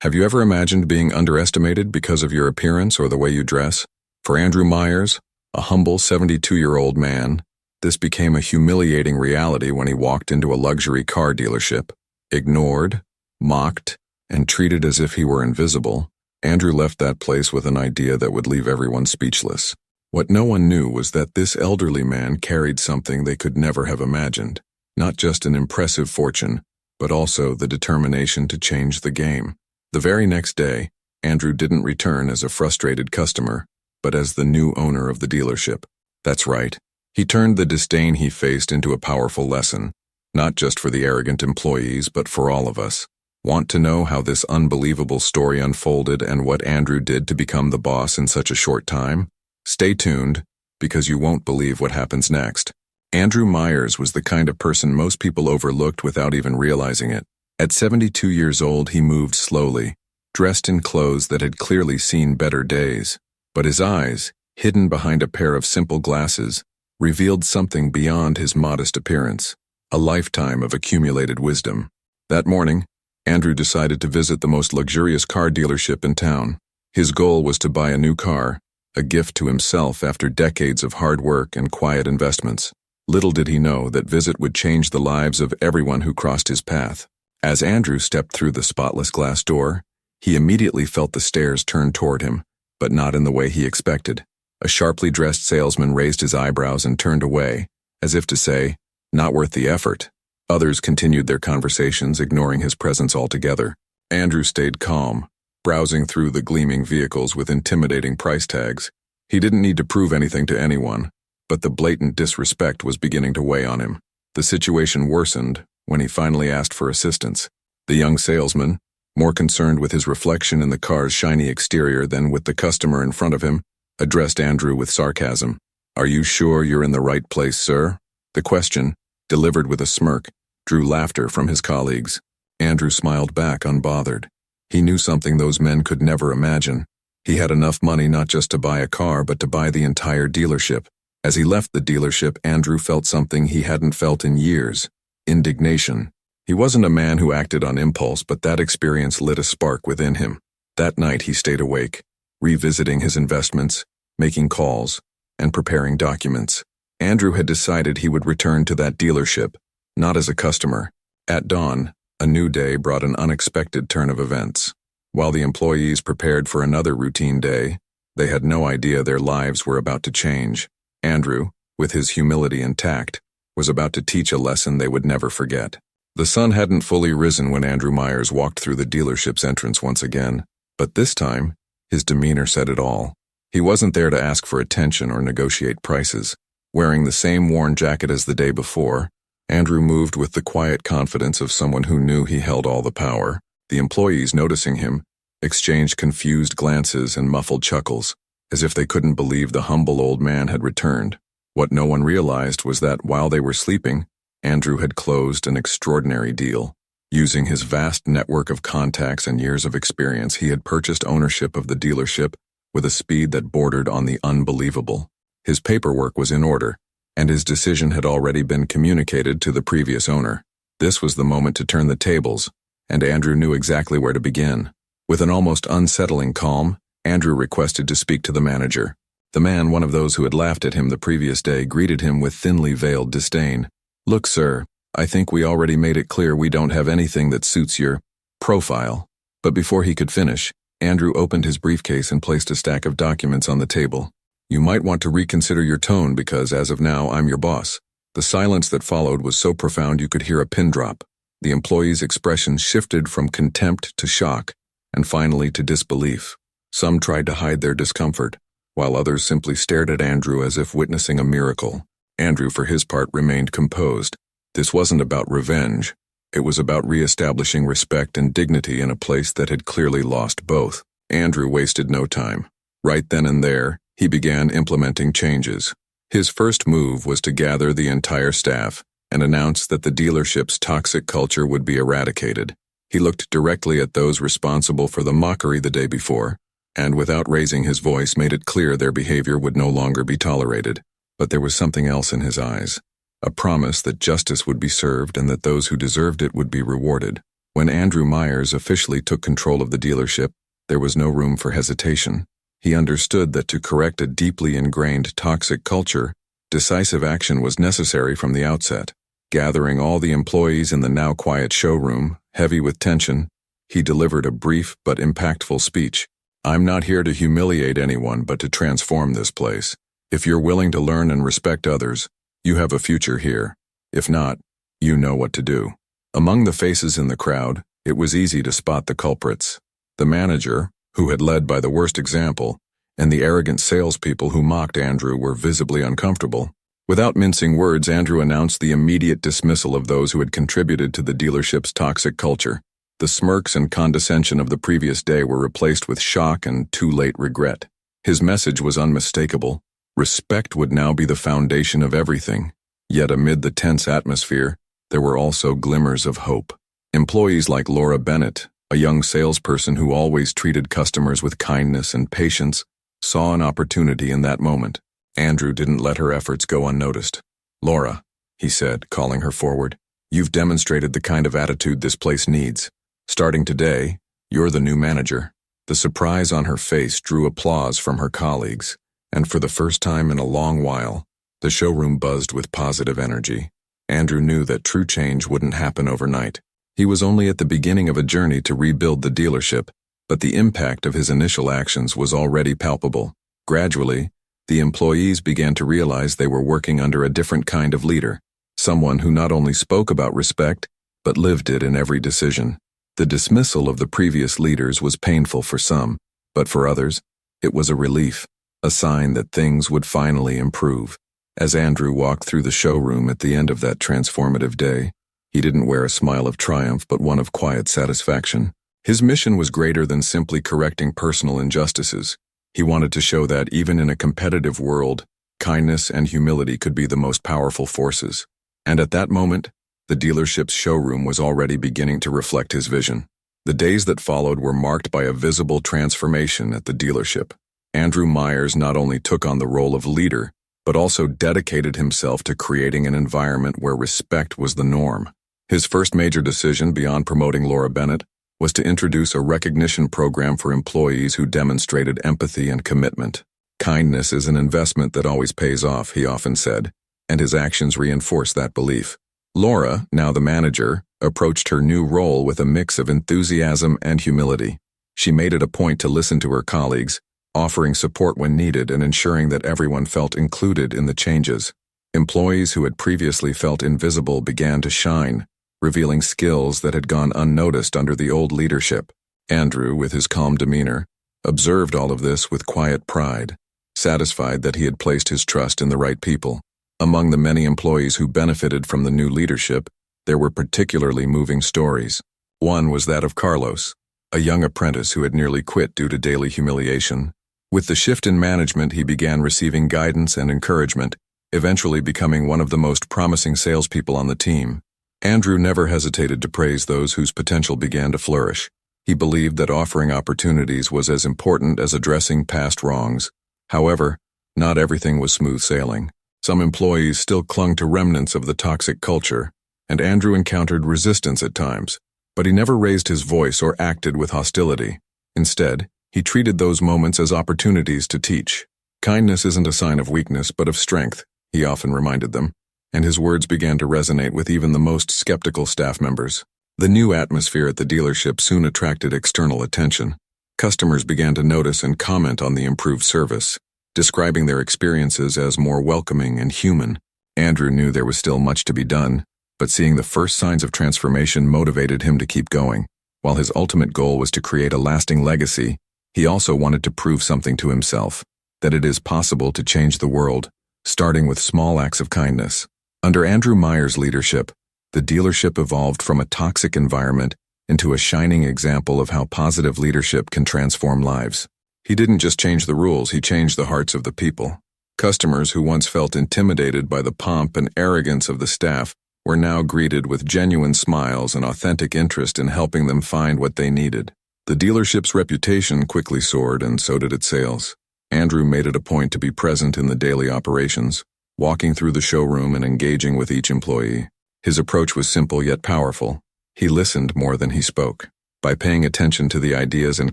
Have you ever imagined being underestimated because of your appearance or the way you dress? For Andrew Myers, a humble 72-year-old man, this became a humiliating reality when he walked into a luxury car dealership. Ignored, mocked, and treated as if he were invisible, Andrew left that place with an idea that would leave everyone speechless. What no one knew was that this elderly man carried something they could never have imagined, not just an impressive fortune, but also the determination to change the game. The very next day, Andrew didn't return as a frustrated customer, but as the new owner of the dealership. That's right, he turned the disdain he faced into a powerful lesson, not just for the arrogant employees but for all of us. Want to know how this unbelievable story unfolded and what Andrew did to become the boss in such a short time? Stay tuned, because you won't believe what happens next. Andrew Myers was the kind of person most people overlooked without even realizing it. At 72 years old, he moved slowly, dressed in clothes that had clearly seen better days. But his eyes, hidden behind a pair of simple glasses, revealed something beyond his modest appearance, a lifetime of accumulated wisdom. That morning, Andrew decided to visit the most luxurious car dealership in town. His goal was to buy a new car, a gift to himself after decades of hard work and quiet investments. Little did he know that visit would change the lives of everyone who crossed his path. As Andrew stepped through the spotless glass door, he immediately felt the stares turn toward him, but not in the way he expected. A sharply dressed salesman raised his eyebrows and turned away, as if to say, "Not worth the effort." Others continued their conversations, ignoring his presence altogether. Andrew stayed calm, browsing through the gleaming vehicles with intimidating price tags. He didn't need to prove anything to anyone, but the blatant disrespect was beginning to weigh on him. The situation worsened when he finally asked for assistance. The young salesman, more concerned with his reflection in the car's shiny exterior than with the customer in front of him, addressed Andrew with sarcasm. "Are you sure you're in the right place, sir?" The question, delivered with a smirk, drew laughter from his colleagues. Andrew smiled back, unbothered. He knew something those men could never imagine. He had enough money not just to buy a car but to buy the entire dealership. As he left the dealership, Andrew felt something he hadn't felt in years: indignation. He wasn't a man who acted on impulse, but that experience lit a spark within him. That night he stayed awake, revisiting his investments, making calls, and preparing documents. Andrew had decided he would return to that dealership, not as a customer. At dawn, a new day brought an unexpected turn of events. While the employees prepared for another routine day, they had no idea their lives were about to change. Andrew, with his humility intact, was about to teach a lesson they would never forget. The sun hadn't fully risen when Andrew Myers walked through the dealership's entrance once again, but this time, his demeanor said it all. He wasn't there to ask for attention or negotiate prices. Wearing the same worn jacket as the day before, Andrew moved with the quiet confidence of someone who knew he held all the power. The employees, noticing him, exchanged confused glances and muffled chuckles, as if they couldn't believe the humble old man had returned. What no one realized was that while they were sleeping, Andrew had closed an extraordinary deal. Using his vast network of contacts and years of experience, he had purchased ownership of the dealership with a speed that bordered on the unbelievable. His paperwork was in order, and his decision had already been communicated to the previous owner. This was the moment to turn the tables, and Andrew knew exactly where to begin. With an almost unsettling calm, Andrew requested to speak to the manager. The man, one of those who had laughed at him the previous day, greeted him with thinly veiled disdain. "Look, sir, I think we already made it clear we don't have anything that suits your profile." But before he could finish, Andrew opened his briefcase and placed a stack of documents on the table. "You might want to reconsider your tone because, as of now, I'm your boss." The silence that followed was so profound you could hear a pin drop. The employees' expressions shifted from contempt to shock, and finally to disbelief. Some tried to hide their discomfort, while others simply stared at Andrew as if witnessing a miracle. Andrew, for his part, remained composed. This wasn't about revenge. It was about re-establishing respect and dignity in a place that had clearly lost both. Andrew wasted no time. Right then and there, he began implementing changes. His first move was to gather the entire staff and announce that the dealership's toxic culture would be eradicated. He looked directly at those responsible for the mockery the day before, and without raising his voice made it clear their behavior would no longer be tolerated. But there was something else in his eyes, a promise that justice would be served and that those who deserved it would be rewarded. When Andrew Myers officially took control of the dealership, there was no room for hesitation. He understood that to correct a deeply ingrained toxic culture, decisive action was necessary from the outset. Gathering all the employees in the now quiet showroom, heavy with tension, he delivered a brief but impactful speech. "I'm not here to humiliate anyone but to transform this place. If you're willing to learn and respect others, you have a future here. If not, you know what to do." Among the faces in the crowd, it was easy to spot the culprits. The manager, who had led by the worst example, and the arrogant salespeople who mocked Andrew were visibly uncomfortable. Without mincing words, Andrew announced the immediate dismissal of those who had contributed to the dealership's toxic culture. The smirks and condescension of the previous day were replaced with shock and too late regret. His message was unmistakable. Respect would now be the foundation of everything. Yet amid the tense atmosphere, there were also glimmers of hope. Employees like Laura Bennett, a young salesperson who always treated customers with kindness and patience, saw an opportunity in that moment. Andrew didn't let her efforts go unnoticed. "Laura," he said, calling her forward, "you've demonstrated the kind of attitude this place needs. Starting today, you're the new manager." The surprise on her face drew applause from her colleagues, and for the first time in a long while, the showroom buzzed with positive energy. Andrew knew that true change wouldn't happen overnight. He was only at the beginning of a journey to rebuild the dealership, but the impact of his initial actions was already palpable. Gradually, the employees began to realize they were working under a different kind of leader, someone who not only spoke about respect, but lived it in every decision. The dismissal of the previous leaders was painful for some, but for others, it was a relief, a sign that things would finally improve. As Andrew walked through the showroom at the end of that transformative day, he didn't wear a smile of triumph but one of quiet satisfaction. His mission was greater than simply correcting personal injustices. He wanted to show that even in a competitive world, kindness and humility could be the most powerful forces. And at that moment, the dealership's showroom was already beginning to reflect his vision. The days that followed were marked by a visible transformation at the dealership. Andrew Myers not only took on the role of leader, but also dedicated himself to creating an environment where respect was the norm. His first major decision beyond promoting Laura Bennett was to introduce a recognition program for employees who demonstrated empathy and commitment. "Kindness is an investment that always pays off," he often said, and his actions reinforced that belief. Laura, now the manager, approached her new role with a mix of enthusiasm and humility. She made it a point to listen to her colleagues, offering support when needed and ensuring that everyone felt included in the changes. Employees who had previously felt invisible began to shine, revealing skills that had gone unnoticed under the old leadership. Andrew, with his calm demeanor, observed all of this with quiet pride, satisfied that he had placed his trust in the right people. Among the many employees who benefited from the new leadership, there were particularly moving stories. One was that of Carlos, a young apprentice who had nearly quit due to daily humiliation. With the shift in management, he began receiving guidance and encouragement, eventually becoming one of the most promising salespeople on the team. Andrew never hesitated to praise those whose potential began to flourish. He believed that offering opportunities was as important as addressing past wrongs. However, not everything was smooth sailing. Some employees still clung to remnants of the toxic culture, and Andrew encountered resistance at times, but he never raised his voice or acted with hostility. Instead, he treated those moments as opportunities to teach. "Kindness isn't a sign of weakness, but of strength," he often reminded them, and his words began to resonate with even the most skeptical staff members. The new atmosphere at the dealership soon attracted external attention. Customers began to notice and comment on the improved service, describing their experiences as more welcoming and human. Andrew knew there was still much to be done, but seeing the first signs of transformation motivated him to keep going. While his ultimate goal was to create a lasting legacy, he also wanted to prove something to himself, that it is possible to change the world, starting with small acts of kindness. Under Andrew Myers' leadership, the dealership evolved from a toxic environment into a shining example of how positive leadership can transform lives. He didn't just change the rules, he changed the hearts of the people. Customers who once felt intimidated by the pomp and arrogance of the staff were now greeted with genuine smiles and authentic interest in helping them find what they needed. The dealership's reputation quickly soared, and so did its sales. Andrew made it a point to be present in the daily operations, walking through the showroom and engaging with each employee. His approach was simple yet powerful. He listened more than he spoke. By paying attention to the ideas and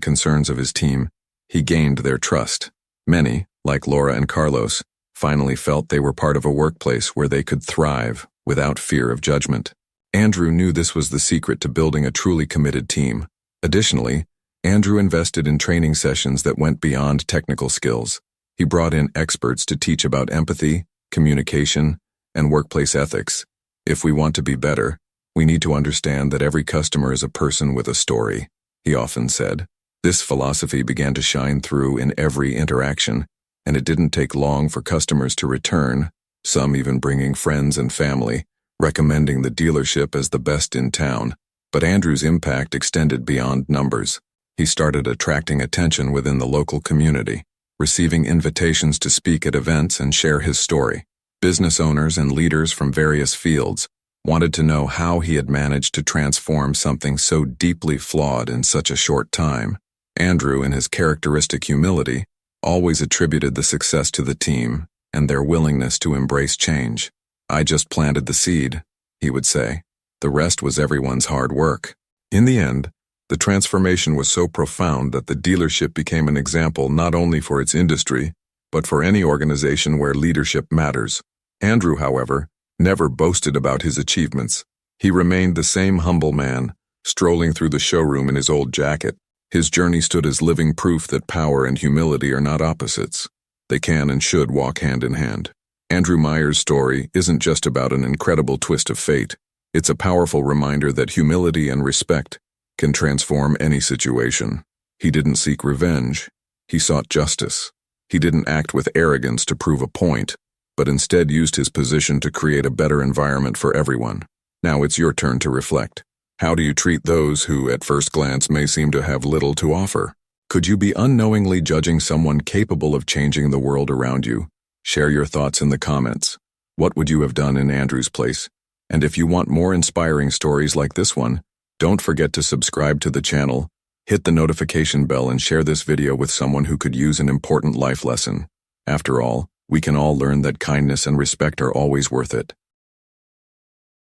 concerns of his team, he gained their trust. Many, like Laura and Carlos, finally felt they were part of a workplace where they could thrive without fear of judgment. Andrew knew this was the secret to building a truly committed team. Additionally, Andrew invested in training sessions that went beyond technical skills. He brought in experts to teach about empathy, communication, and workplace ethics. If we want to be better, we need to understand that every customer is a person with a story, he often said. This philosophy began to shine through in every interaction, and it didn't take long for customers to return, some even bringing friends and family, recommending the dealership as the best in town. But Andrew's impact extended beyond numbers. He started attracting attention within the local community, receiving invitations to speak at events and share his story. Business owners and leaders from various fields wanted to know how he had managed to transform something so deeply flawed in such a short time. Andrew, in his characteristic humility, always attributed the success to the team and their willingness to embrace change. "I just planted the seed," he would say. "The rest was everyone's hard work." In the end, the transformation was so profound that the dealership became an example not only for its industry, but for any organization where leadership matters. Andrew, however, never boasted about his achievements. He remained the same humble man, strolling through the showroom in his old jacket. His journey stood as living proof that power and humility are not opposites. They can and should walk hand in hand. Andrew Myers' story isn't just about an incredible twist of fate. It's a powerful reminder that humility and respect can transform any situation. He didn't seek revenge. He sought justice. He didn't act with arrogance to prove a point, but instead used his position to create a better environment for everyone. Now it's your turn to reflect. How do you treat those who, at first glance, may seem to have little to offer? Could you be unknowingly judging someone capable of changing the world around you? Share your thoughts in the comments. What would you have done in Andrew's place? And if you want more inspiring stories like this one, don't forget to subscribe to the channel, hit the notification bell, and share this video with someone who could use an important life lesson. After all, we can all learn that kindness and respect are always worth it.